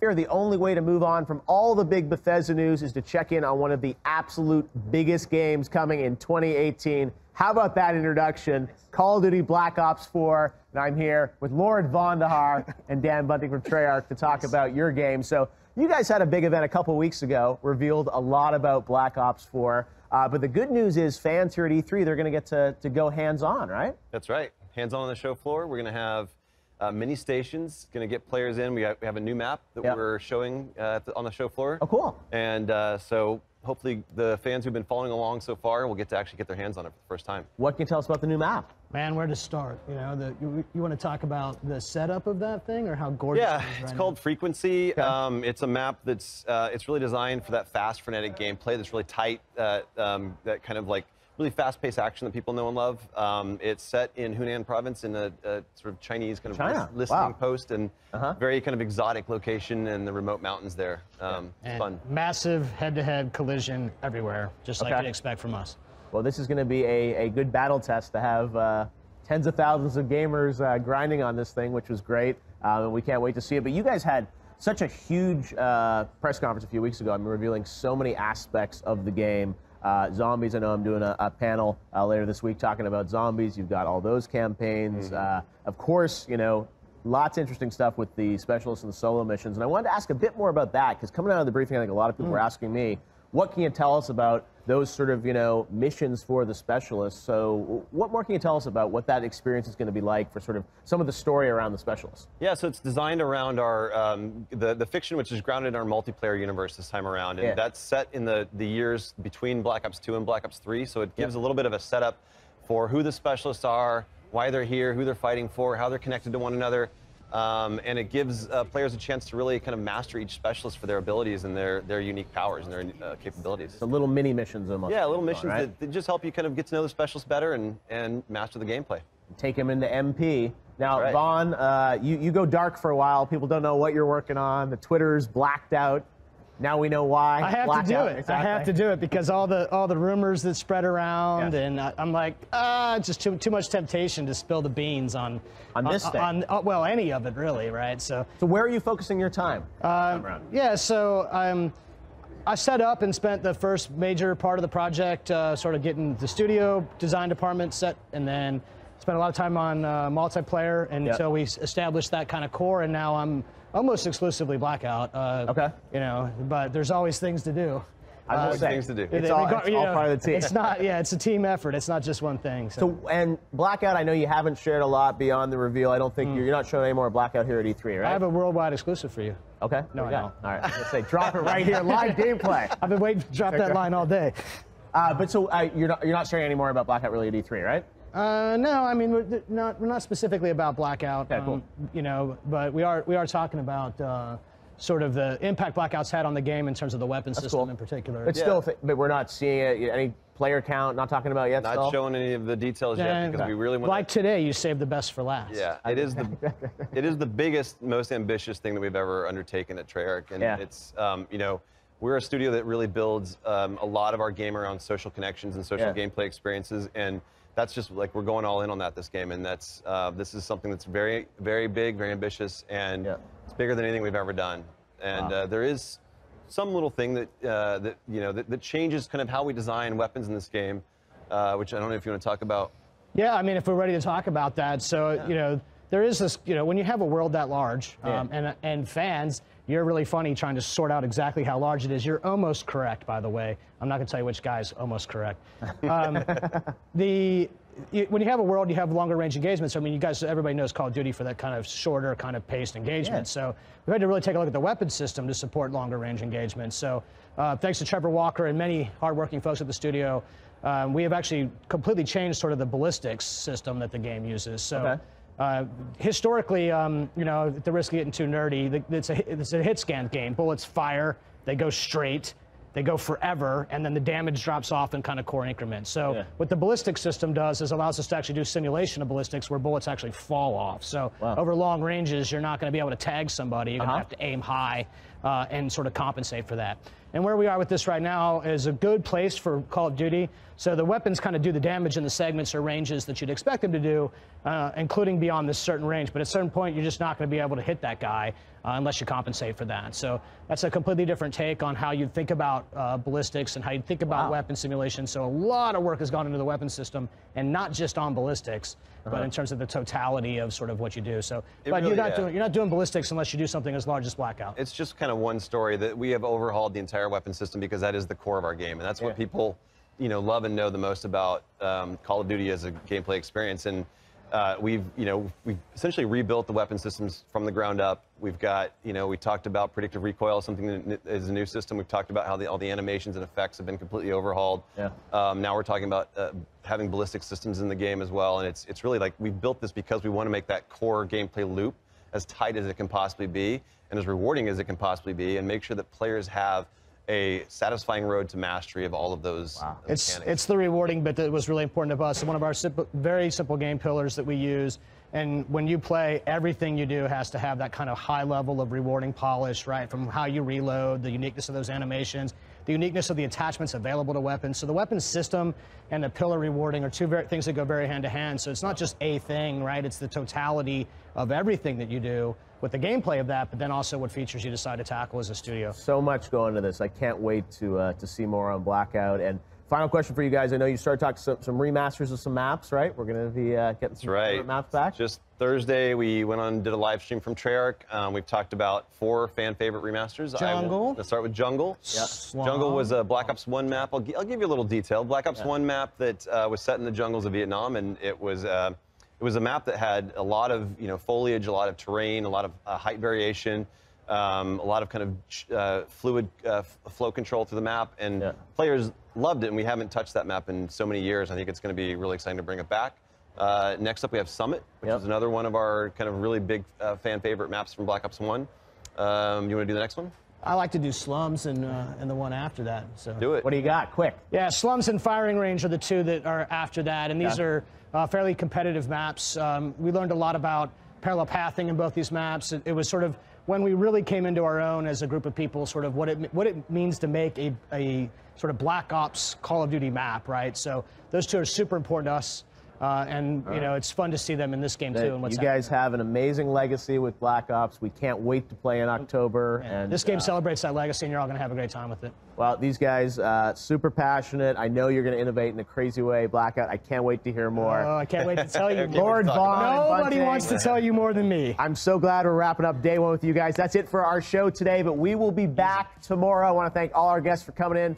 Here, the only way to move on from all the big Bethesda news is to check in on one of the absolute biggest games coming in 2018. How about that introduction? Call of Duty Black Ops 4, and I'm here with Lord Vonderharr and Dan Bunting from Treyarch to talk about your game. So you guys had a big event a couple weeks ago, revealed a lot about Black Ops 4, but the good news is fans here at E3, they're going to get to go hands-on, right? That's right. Hands-on on the show floor. We're going to have mini stations, going to get players in. We have a new map that we're showing on the show floor. Oh, cool. And so hopefully the fans who've been following along so far will get to actually get their hands on it for the first time. What can you tell us about the new map? Man, where to start? You know, you want to talk about the setup of that thing or how gorgeous it is right it's now? called Frequency. Okay. It's a map that's it's really designed for that fast, frenetic gameplay that's really tight, that kind of like really fast-paced action that people know and love. It's set in Hunan province in a sort of Chinese kind of listening post and very kind of exotic location in the remote mountains there. It's fun. Massive head-to-head collision everywhere, just like you'd expect from us. Well, this is going to be a good battle test to have tens of thousands of gamers grinding on this thing, which was great. And we can't wait to see it. But you guys had such a huge press conference a few weeks ago. I'm revealing so many aspects of the game. Zombies, I know I'm doing a panel later this week talking about zombies. You've got all those campaigns. Of course, you know, lots of interesting stuff with the specialists and the solo missions. And I wanted to ask a bit more about that, because coming out of the briefing, I think a lot of people were asking me, what can you tell us about those sort of, you know, missions for the specialists? So what more can you tell us about what that experience is going to be like for sort of some of the story around the specialists? Yeah, so it's designed around our the fiction, which is grounded in our multiplayer universe this time around, and that's set in the years between Black Ops 2 and Black Ops 3. So it gives a little bit of a setup for who the specialists are, why they're here, who they're fighting for, how they're connected to one another. And it gives players a chance to really kind of master each specialist for their abilities and their unique powers and their capabilities. So little mini missions almost. Yeah, little missions that just help you kind of get to know the specialist better and master the gameplay. Take them into MP. Now, Vaughn, you go dark for a while. People don't know what you're working on. The Twitter's blacked out. Now we know why. I have to do it. Exactly. I have to do it because all the rumors that spread around, and I'm like, just too much temptation to spill the beans on this thing. Well, any of it really, right? So where are you focusing your time? Yeah, so I set up and spent the first major part of the project sort of getting the studio design department set, and then spent a lot of time on multiplayer until we established that kind of core, and now I'm almost exclusively Blackout. You know, but there's always things to do. Always things to do. It's all part of the team. It's not, it's a team effort. It's not just one thing. So, and Blackout, I know you haven't shared a lot beyond the reveal. I don't think you're not showing any more Blackout here at E3, right? I have a worldwide exclusive for you. Okay. No, I don't. All right. Let's say drop it right here, live gameplay. I've been waiting to drop that line all day. But so you're not sharing any more about Blackout really at E3, right? No, I mean we're not specifically about Blackout. Okay, cool. You know, but we are talking about sort of the impact Blackout's had on the game in terms of the weapon system in particular. But still, but we're not seeing it. Any player count? Not talking about yet. Not showing any of the details yet because we really want. Like today, you saved the best for last. Yeah, it is the biggest, most ambitious thing that we've ever undertaken at Treyarch, and it's you know. We're a studio that really builds a lot of our game around social connections and social gameplay experiences, and that's just like we're going all in on that this game, and that's this is something that's very, very big, very ambitious, and it's bigger than anything we've ever done. And there is some little thing that that changes kind of how we design weapons in this game, which I don't know if you want to talk about. Yeah, I mean, if we're ready to talk about that, so you know, there is this, you know, when you have a world that large, and fans, you're really funny trying to sort out exactly how large it is. You're almost correct, by the way. I'm not going to tell you which guy's almost correct. When you have a world, you have longer range engagements. I mean, you guys, everybody knows Call of Duty for that kind of shorter, kind of paced engagement. So we had to really take a look at the weapon system to support longer range engagements. So thanks to Trevor Walker and many hardworking folks at the studio, we have actually completely changed sort of the ballistics system that the game uses. So. Historically, you know, at the risk of getting too nerdy, it's a hit scan game. Bullets fire, they go straight, they go forever, and then the damage drops off in kind of core increments. So what the ballistics system does is allows us to actually do simulation of ballistics where bullets actually fall off. So over long ranges, you're not going to be able to tag somebody. You're going to have to aim high. and sort of compensate for that. And where we are with this right now is a good place for Call of Duty. So the weapons kind of do the damage in the segments or ranges that you'd expect them to do, including beyond this certain range. But at a certain point, you're just not going to be able to hit that guy unless you compensate for that. So that's a completely different take on how you think about ballistics and how you think about weapon simulation. So a lot of work has gone into the weapon system, and not just on ballistics, but in terms of the totality of sort of what you do. So, but really, you're not doing ballistics unless you do something as large as Blackout. It's just kind of one story that we have overhauled the entire weapon system because that is the core of our game, and that's what people, love and know the most about Call of Duty as a gameplay experience. And we've essentially rebuilt the weapon systems from the ground up. We've got, we talked about predictive recoil, something that is a new system. We've talked about how all the animations and effects have been completely overhauled. Now we're talking about having ballistic systems in the game as well. And it's really like we've built this because we want to make that core gameplay loop as tight as it can possibly be and as rewarding as it can possibly be, and make sure that players have a satisfying road to mastery of all of those mechanics. It's the rewarding bit that was really important to us. One of our very simple game pillars that we use. And when you play, everything you do has to have that kind of high level of rewarding polish, right? From how you reload, the uniqueness of those animations, the uniqueness of the attachments available to weapons. So the weapons system and the pillar rewarding are two things that go very hand to hand. So it's not just a thing, right? It's the totality of everything that you do with the gameplay of that, but then also what features you decide to tackle as a studio. So much going into this. I can't wait to see more on Blackout. And final question for you guys. I know you started talking some remasters of some maps, right? We're going to be getting some maps back. Just Thursday, we went on and did a live stream from Treyarch. We've talked about 4 fan favorite remasters. Jungle. Let's start with Jungle. Jungle was a Black Ops 1 map. I'll give you a little detail. Black Ops 1 map that was set in the jungles of Vietnam, and it was a map that had a lot of foliage, a lot of terrain, a lot of height variation, a lot of kind of fluid flow control through the map, and players loved it. And we haven't touched that map in so many years. I think it's going to be really exciting to bring it back. Next up, we have Summit, which is another one of our kind of really big fan favorite maps from Black Ops 1. You want to do the next one? I like to do Slums and the one after that. So do it. What do you got? Quick. Yeah, Slums and Firing Range are the two that are after that, and these are fairly competitive maps. We learned a lot about parallel pathing in both these maps. It was sort of when we really came into our own as a group of people, sort of what it means to make a sort of Black Ops Call of Duty map, right? So those two are super important to us. And it's fun to see them in this game too. And you guys have an amazing legacy with Black Ops. We can't wait to play in October. And this game celebrates that legacy, and you're all going to have a great time with it. Well, these guys, super passionate. I know you're going to innovate in a crazy way. Blackout, I can't wait to hear more. Oh, I can't wait to tell you. Lord Vonn. Nobody wants to tell you more than me. I'm so glad we're wrapping up day 1 with you guys. That's it for our show today, but we will be back tomorrow. I want to thank all our guests for coming in.